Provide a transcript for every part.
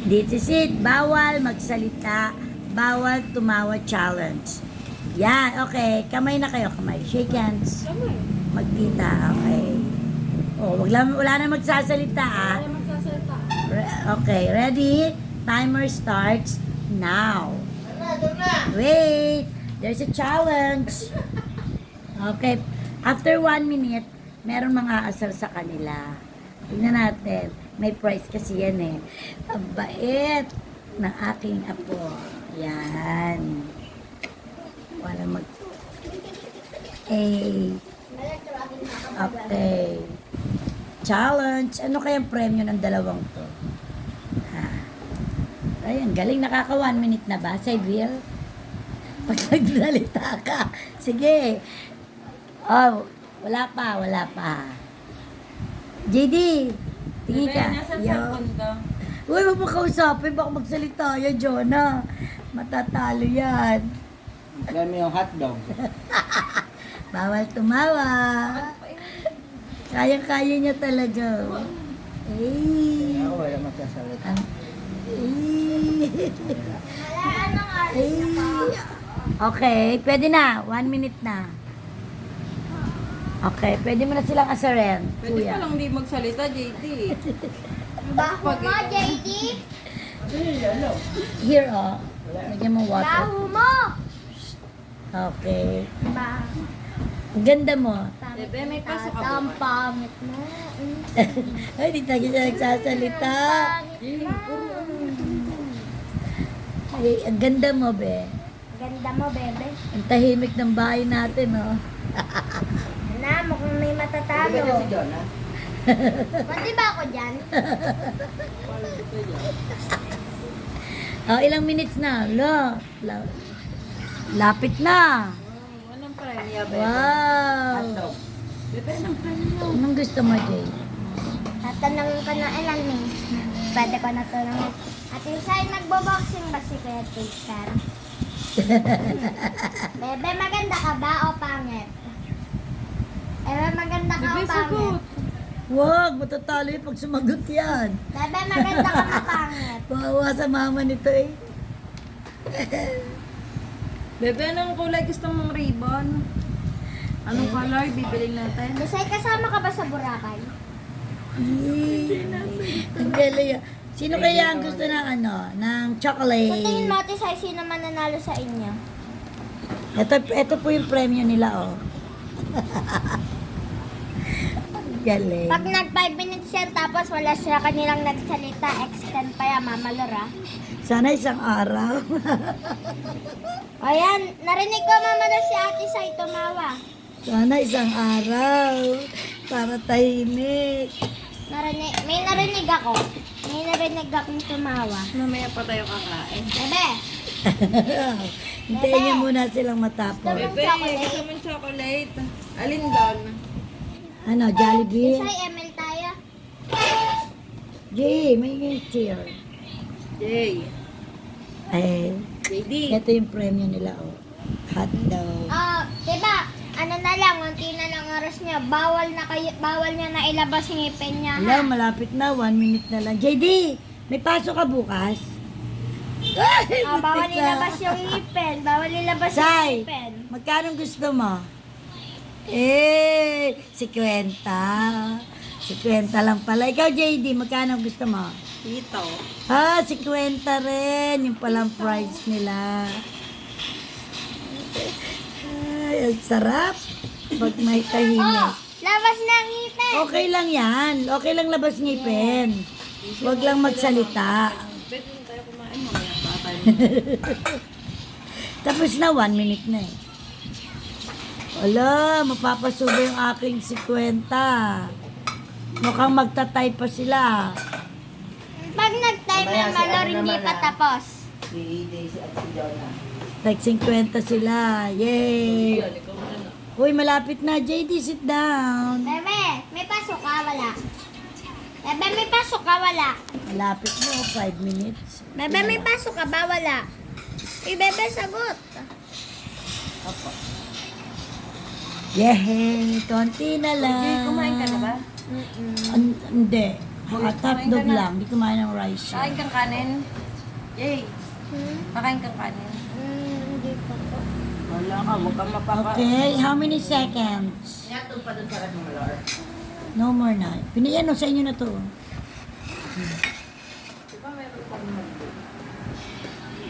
This is it. Bawal magsalita. Bawal tumawa challenge. Yan, okay. Kamay na kayo, kamay. Shake hands. Kamay. Magkita, okay. Oh, wala na magsasalita, ah. Wala magsasalita. Okay, ready? Timer starts now. Wait, there's a challenge. Okay, after 1 minute, meron mga asal sa kanila. Tingnan natin. May prize kasi yan eh. Ang bait ng aking apo. Yan. Wala mag... Okay. Challenge. Ano kayang premyo ng dalawang to? Ha. Ayan, galing. Nakaka 1 minute na ba? Saiville? Pag nagsalita ka. Sige. Oh, wala pa. JD, tingin ka. Nasa Yo. cellphone ka. Uy, huwag mo kausapin. Baka magsalita yan, Jonah. Matatalo yan. Alam mo yung hotdog. Bawal tumawa. Kayang-kaya niya talaga. Ako wala magsasalita. Okay, pwede na. 1 minute na. Okay, pwede mo na silang asarin. Pwede Kuya. pa lang di magsalita, JD. Baho mo, JD. Here, oh. Lagyan mo water. Baho mo. Okay. Baho. Ang ganda mo. Bebe, may pasok ka Ang ba? pangit mo. Ay, di tayo siya nagsasalita. Ay, ang ganda mo, be. Ganda mo, bebe. Ang tahimik ng bahay natin, oh. Na, mukhang may matatalo. Pwede si John, ha? Pwede ba ako dyan? Oh, ilang minutes na? Lapit na. Anong premya, Bebe? Wow. Hotdog. Bebe, anong premya? Anong gusto mo, Jay? Tatanungin ko na ilan eh. Pwede ko na tanongin. At yung sa'yo nagbo-boxing ba si Kuya Twister? Bebe, maganda ka ba o pangit? Bebe, maganda ka o Bebe, pangit? sagot. Wag, matatalo yung pag sumagot yan. Bebe, maganda ka o pangit? Wawa sa mama nito, eh. Bebe, anong kulay gusto mong ribbon? Anong color bibiling natin? Desay, kasama ka ba sa Boracay? Ang galing. Sino kaya ang gusto ng ng Sa tingin chocolate? mo, Desay, sino mananalo sa inyo? Ito po yung premyo nila, oh. Galing. Pag nag 5 minutes yan, tapos wala siya kanilang nagsalita, extend pa yan, Mama Laura. Sana isang araw. Ayan, narinig ko, Mama Laura, si Ate Sai tumawa. Sana isang araw. Para tahimik. May narinig ako. May narinig akong tumawa. Mamaya pa tayo kakain. Bebe, Hintayin niyo muna silang matapos. Bebe, gusto mong chocolate? Alin doon? Ano, Jollibee? Desay, ML tayo. Jay, may cheer. Jay. Eh, JD. ito yung premyo nila, oh. Hot dog. Diba, ano na lang, unti na lang oras niya. Bawal niya na ilabas yung ngipin niya, Wala, ha? malapit na. 1 minute na lang. JD, may pasok ka bukas? Ay, Bawal butik na. ilabas yung ngipin. Bawal ilabas yung Sai, ngipin. magkano gusto mo? 50. 50 lang pala. Ikaw, JD, magkano gusto mo? Tito. 50 rin. Yung palang price nila. Ay, ang sarap. Pag may tahimik. Labas na ang ngipin. Okay lang yan. Okay lang labas ngipin. Huwag lang magsalita. Pwede na tayo kumain. Mamaya pa tayo. Tapos na, 1 minute na eh. Wala, mapapasubo yung aking 50. Mukhang magtatay pa sila. Pag nag-time Mamaya, na si Malor, ano hindi naman, pa ah. tapos. Si Daisy at si John, ha? Like 50 sila. Yay! Uy, malapit na. JD, sit down. Bebe, may pasok ka, wala. Bebe, may pasok ka, wala. Malapit mo, 5 minutes. Bebe, may pasok ka ba, wala. Bebe, sagot. Opo. Yay! Konti na lang. Jay, kumain ka na ba? Hindi. Hot dog lang. Di kumain ng rice Kain siya. kang kanin. Yay! Kakain kang kanin. Hindi pa po. Wala ka, huwag kang mapaka. Okay, how many seconds? Inatong pa doon sa kat mga Lord. No more na. Pinayano sa inyo na to. Diba meron pang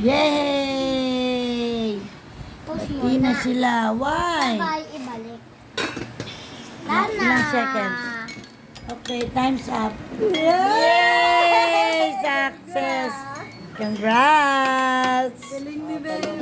Yay! Post Hindi na sila. Why? Sabay ibalik. Ilang seconds? Okay, time's up. Yay! Success! Congrats! Galing ni Bebe.